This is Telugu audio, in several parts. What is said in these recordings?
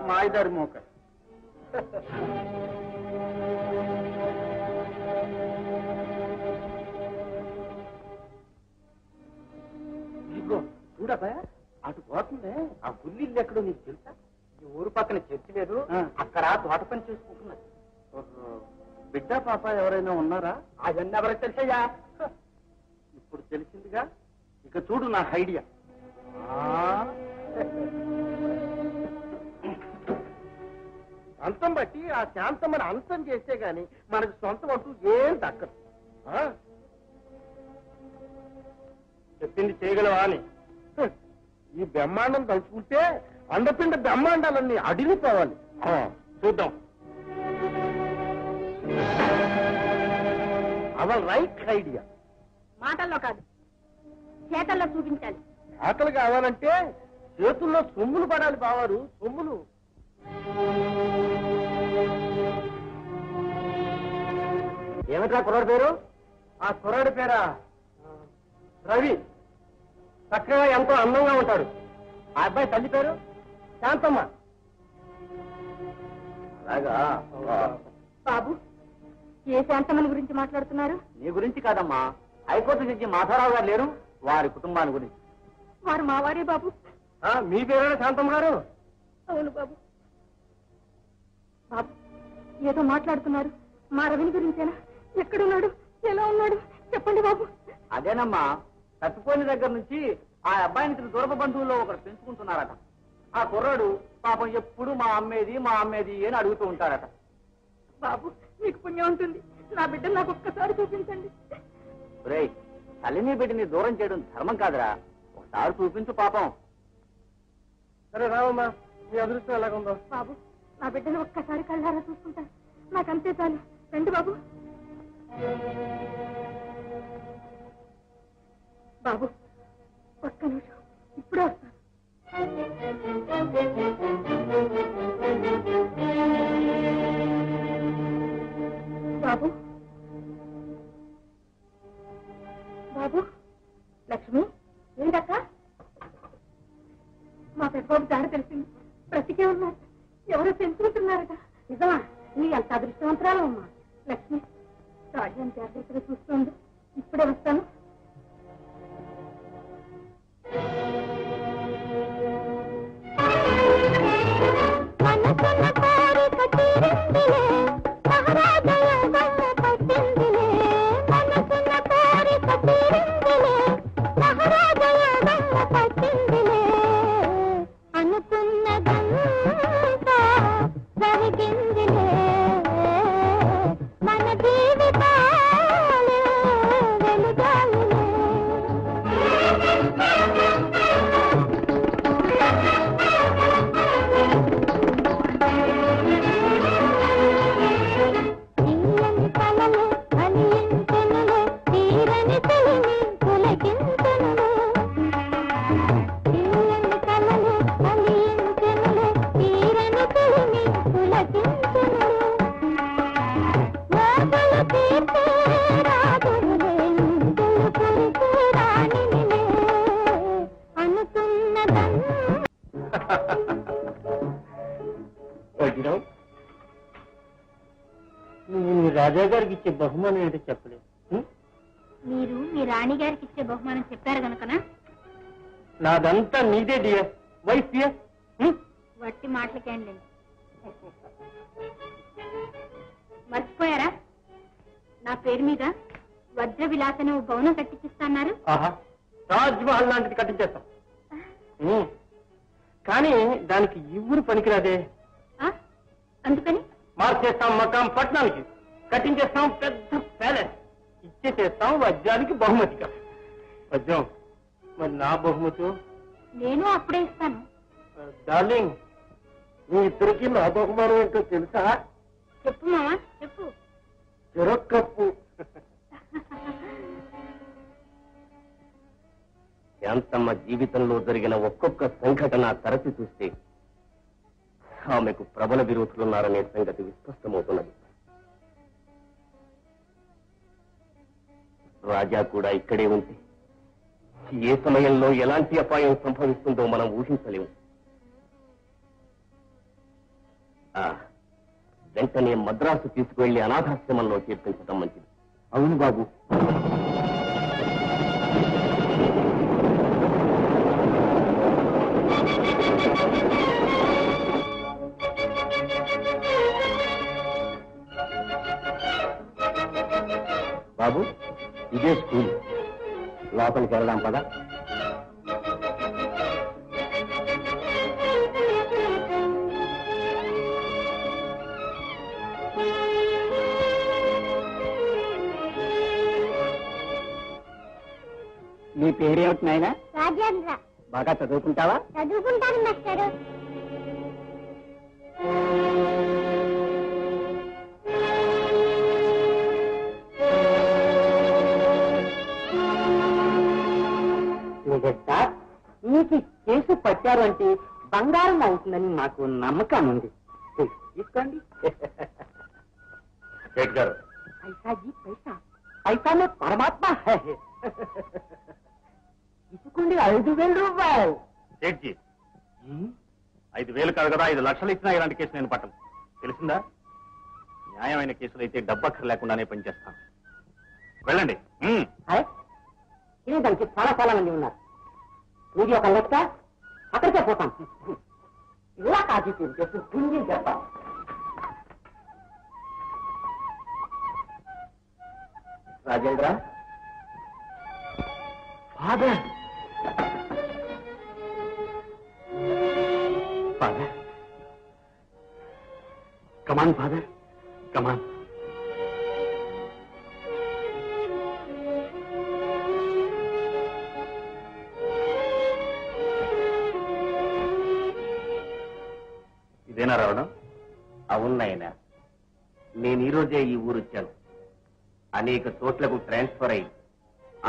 మాయదారి మోక. ఇదిగో చూడబ్బా, అటు పోతుందే ఆ గుల్లిల్లు ఎక్కడో నీకు తెలుసా? ఈ ఊరు పక్కన చర్చి లేదు, అక్కడ తోట పని చేసుకుంటున్నది. బిడ్డ పాప ఎవరైనా ఉన్నారా? అవన్నీ ఎవరికి తెలుసయ్యా? ఇప్పుడు తెలిసిందిగా. ఇక చూడు నా ఐడియా. అంతం బట్టి ఆ శాంతమ్మని అంతం చేస్తే గాని మనకు సొంతం అంటూ ఏం దక్కదు. చెప్పింది చేయగలవా అని. ఈ బ్రహ్మాండం తలుచుకుంటే అండపిండ బ్రహ్మాండాలన్నీ అడిగిపోవాలి. చూద్దాం. Aval right idea. మాటల్లో కాదు, చేతల్లో చూపించాలి. ఆకలి కావాలంటే చేతుల్లో సొమ్ములు పడాలి బావారు, సొమ్ములు. ఏమిట్రా కుర్రాడు పేరు? ఆ కుర్రాడి పేరా రవి. చక్కగా ఎంతో అందంగా ఉంటాడు. ఆ అబ్బాయి తల్లి పేరు శాంతమ్మ. అలాగా బాబు, ఏ శాంతమ్మని గురించి మాట్లాడుతున్నారు? నీ గురించి కాదమ్మా, హైకోర్టు జడ్జి మాధవరావు గారు లేరు, వారి కుటుంబాన్ని గురించి. వారు మా వారే బాబు. మీ పేరేనా శాంతమ్మ గారు? అవును బాబు. బాబు, ఏదో మాట్లాడుతున్నారు. మా రవిని గురించేనా? ఎక్కడున్నాడు, ఎలా ఉన్నాడు చెప్పండి బాబు. అదేనమ్మా, తప్పిపోయిన దగ్గర నుంచి ఆ అబ్బాయిని దూరప బంధువుల్లో ఒకరు పెంచుకుంటున్నారట. ఆ కుర్రాడు పాపం ఎప్పుడు మా అమ్మేది అని అడుగుతూ ఉంటారట. బాబు, మీకు పుణ్యం ఉంటుంది. నా బిడ్డను నాకు ఒక్కసారి చూపించండి. రేయ్, తల్లిని బిడ్డని దూరం చేయడం ధర్మం కాదురా, ఒకసారి చూపించు పాపం. సరే రావమ్మా, మీ అదృష్టం ఎలాగుందో. బాబు, నా బిడ్డను ఒక్కసారి కళ్ళారా చూసుకుంటాను. నాకంతే చాలు. రండి బాబు. బాబు, ఒక్క నిమిషం, ఇప్పుడే వస్తాను. బాబు, బాబు. లక్ష్మి, ఏంటక్క? మా పెద్దబాబు దారి తెలిసింది. బ్రతికే ఉన్నారు. ఎవరో పెంచుకుంటున్నారట. నిజమా? నీ ఎంత అదృష్టవంతరాలు అమ్మా. లక్ష్మి, రాజ్యం జాగ్రత్తగా చూస్తుంది. ఇప్పుడే వస్తాను. రాజా గారికి ఇచ్చే బహుమానం ఏంటో చెప్పలేదు. మీరు మీ రాణి గారికి ఇచ్చే బహుమానం చెప్పారు కనుకనా? నాదంతా నీదే డియర్. Wife dear. వట్టి మాటలకేండి. మర్చిపోయారా? నా పేరు మీద వజ్ర విలాసనే ఓ భవనం కట్టించిస్తున్నారు. తాజ్ మహల్ లాంటిది కట్టించేస్తాం. కానీ దానికి ఇవ్వురు పనికిరాదే. అందుకని మార్చేస్తాం మకాం పట్నానికి, కట్టించేస్తాం పెద్ద ప్యాలెస్, ఇచ్చేసేస్తాం వజ్రానికి బహుమతిగా. వజ్రం మరి నా బహుమతి నేను అప్పుడే ఇస్తాను. డార్లింగ్, మీ ఇద్దరికి నా బహుమానం ఏంటో తెలుసా? చెప్పు మామా, చెప్పు. చెరొక్కప్పు. శాంతమ్మ జీవితంలో జరిగిన ఒక్కొక్క సంఘటన తరచి చూస్తే ఆమెకు ప్రబల విరోధులున్నారనే సంగతి విస్పష్టమవుతున్నది. రాజా కూడా ఇక్కడే ఉంటే ఏ సమయంలో ఎలాంటి అపాయం సంభవిస్తుందో మనం ఊహించలేము. వెంటనే మద్రాసు తీసుకువెళ్లి అనాథాశ్రమంలో చేర్పించడం మంచిది. అవును బాబు. బాబు, ఇదే స్కూల్. లోపలికి వెళ్దాం పదా. నీ పేరేమిటి నాయనా? రాజేంద్ర. బాగా చదువుకుంటావా? చదువుకుంటాను మాస్టారు. నీకు కేసు పట్టారు అంటే బంగారం అవుతుందని నాకు నమ్మకం ఉంది. తీసుకోండి. గారు, పైసా జీ పైసా, పైసానే పరమాత్మ. తీసుకోండి 5,000 రూపాయలు. సేట్జీ, 5,000 కాదు కదా, 5 లక్షలు ఇచ్చినా ఇలాంటి కేసు నేను పట్టను. తెలిసిందా? న్యాయమైన కేసులు అయితే డబ్బక్కర్ లేకుండానే పనిచేస్తాను. వెళ్ళండి. దానికి చాలా మంది ఉన్నారు. ఇది ఒక లెక్క, అక్కడికే పోతాం. ఇలా కాజీ చేసి పుంజి చెప్పాలి. రాజేంద్ర, ఫాదర్, ఫాదర్, కమాన్ ఫాదర్, కమాన్. ఇదేనా రావడం? అవునాయనా, నేను ఈరోజే ఈ ఊరు వచ్చాను. అనేక చోట్లకు ట్రాన్స్ఫర్ అయ్యి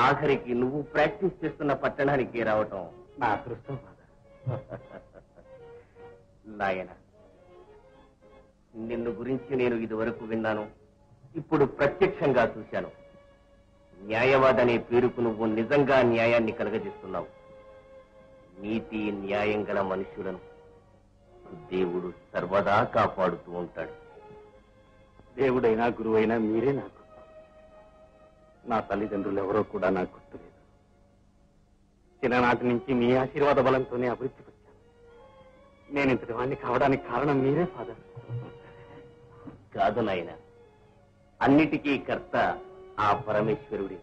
ఆఖరికి నువ్వు ప్రాక్టీస్ చేస్తున్న పట్టణానికి రావటం నా అదృష్టం. నాయన, నిన్ను గురించి నేను ఇదివరకు విన్నాను, ఇప్పుడు ప్రత్యక్షంగా చూశాను. న్యాయవాదనే పేరుకు నువ్వు నిజంగా న్యాయాన్ని కలగజేస్తున్నావు. నీతి న్యాయం గల మనుషులను దేవుడు సర్వదా కాపాడుతూ ఉంటాడు. దేవుడైనా గురువైనా మీరే నాకు. నా తల్లిదండ్రులు ఎవరో కూడా నాకు గుర్తులేదు. చిన్ననాటి నుంచి మీ ఆశీర్వాద బలంతోనే అభివృద్ధి వచ్చాను. నేను ఇంతటి వాడిని కావడానికి కారణం మీరే ఫాదర్. కాదు నాయన, అన్నిటికీ కర్త ఆ పరమేశ్వరుడే.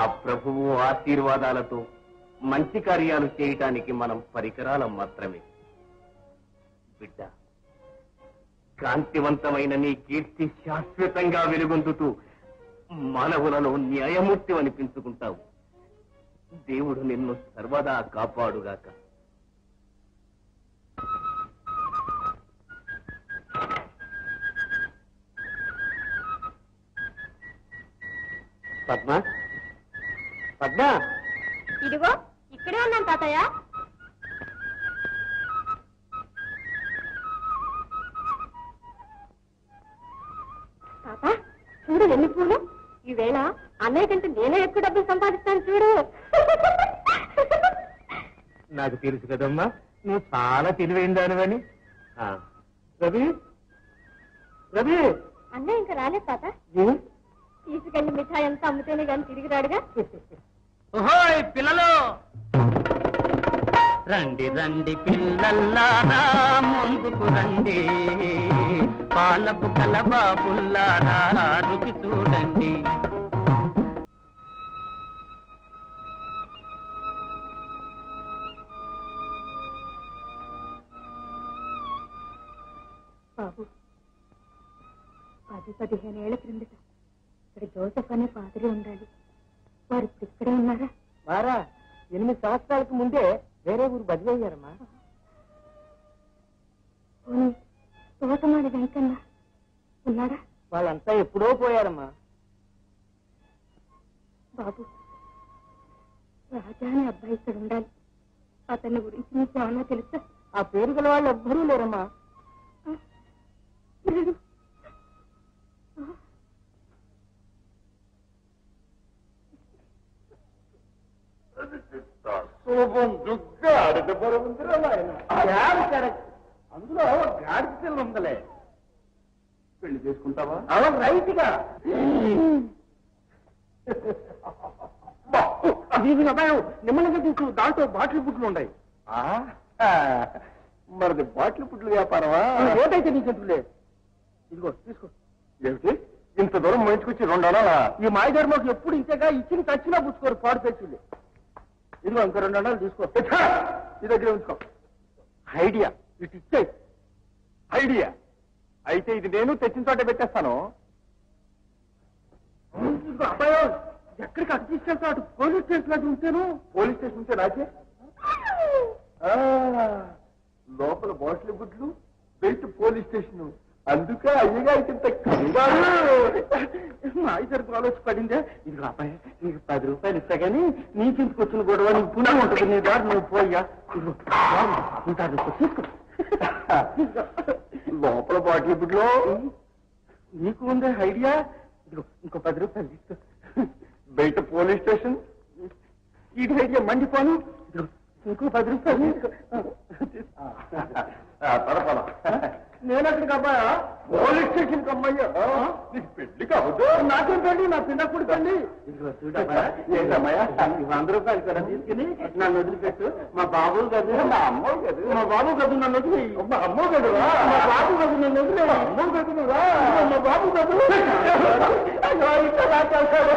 ఆ ప్రభువు ఆశీర్వాదాలతో మంచి కార్యాలు చేయటానికి మనం పరికరాలం మాత్రమే. బిడ్డ, కాంతివంతమైన నీ కీర్తి శాశ్వతంగా వెలుగొందుతూ మానవులలో న్యాయమూర్తి అనిపించుకుంటావు. దేవుడు నిన్ను సర్వదా కాపాడుగాక. పద్మ, పద్మ, ఇదిగో ఇక్కడే ఉన్నాను తాతయ్య. తాత, చూడు ఎన్ని పూలు. ఈవేళ అన్నయ్య కంటే నేనే ఎక్కువ డబ్బులు సంపాదిస్తాను చూడు. నాకు తెలుసు కదమ్మా, నువ్వు చాలా తెలివైన దానివని. రవి, రవి, అన్నయ్య ఇంకా రాలేదు తాత. తీసుకెళ్లి మిఠాయి అంతా అమ్మితేనే గాని తిరిగి రాడుగా. ఓహోయ్ పిల్లలు, రండి రండి పిల్లల్లారా ముందుకు రండి, పాలపు కలబాబుల్లారా రుచి చూడండి. బాబు, 10-15 ఏళ్ల క్రిందట ఇక్కడ జోసెఫ్ అనే పాత్రే ఉండాలి. వారు ఇప్పుడు ఇక్కడే ఉన్నారా? వారా 8 సంవత్సరాలకు ముందే వేరే ఊరు బదిలీ అయ్యారమ్మా. తోటమాడి వెంకన్న ఉన్నాడా? వాళ్ళంతా ఎప్పుడో పోయారమ్మా. బాబు, రాజా అనే అబ్బాయి ఇక్కడ ఉండాలి. అతన్ని గురించి నీకు ఏమన్నా తెలుసా? ఆ పేరు గల వాళ్ళు ఎవ్వరూ లేరమ్మా. అందులో గాడి పిల్ల ఉందలే. పెళ్లి చేసుకుంటావా? అవును, రైట్గా. ఇది అబ్బాయి నిమ్మలంగా తీసు, దాంట్లో బాటిల్ పుట్లు ఉన్నాయి. మరిది బాటిల్ పుట్లు వ్యాపారమా? ఏదైతే నీకెందుకులే. ఇదిగో తీసుకో. ఏమిటి ఇంత దూరం మోయించుకొచ్చి 2 అనాలా? ఈ మాయధర్మకు ఎప్పుడు ఇంతేగా, ఇచ్చిన చచ్చినా పుచ్చుకోరు పాడు తెచ్చింది. ఇదిగో ఇంకో 2 అనాలు తీసుకో. నీ దగ్గర ఉంచుకో. ఐడియా ఇటు ఇచ్చాయి. ఐడియా అయితే ఇది నేను తెచ్చిన చోట పెట్టేస్తాను. ఇదిగో అబ్బాయి, ఎక్కడికి అటు తీసుకెళ్తా? అటు పోలీస్ స్టేషన్ అటు ఉంటేను. పోలీస్ స్టేషన్ ఉంటే నాకే. లోపల బాటిల్ గుడ్లు, బయట పోలీస్ స్టేషన్. అందుకే అయ్యగా ఇంత కంగారు. మా ఇద్దరికి ఆలోచన పడిందే. ఇదిగో అబ్బాయి, నీకు 10 రూపాయలు ఇస్తా గానీ నీకెందుకు వచ్చిన గొడవ, నీకు పుణ్యం ఉంటుంది. నీ దారి నువ్వు పోయ్యా. ఉంటారు, తీసుకో. లోపల బాటిల్ గుడ్లో నీకు ఉందే ఐడియా. ఇదిగో ఇంకో 10 రూపాయలు తీసుకో. బయట పోలీస్ స్టేషన్. ఇది ఐడియా మండిపోను. ఇదిగో ఇంకో 10 రూపాయలు తీసుకో. పరపల నేను అక్కడికి అబ్బాయా? పోలీస్ స్టేషన్ కమ్మయ్యా. నీకు పెళ్లి కావద్దు. నాకేం పెళ్లి, నా పిల్లప్పుడు పెళ్లి. ఇదిగో చూడమ్మా, ఏంటమ్మయ్యా? 100 రూపాయలు కూడా తీసుకుని నన్ను వదిలిపెట్టు. మా బాబు గదు, మా అమ్మ గదు. మా బాబు గదు నన్ను వదిలి. మా అమ్మ గదురా. మా బాబు గదు నన్ను వదిలే. అమ్మ గదురా. మా బాబు గదు. అయ్యో, ఇంకా రాకేస్తాడు.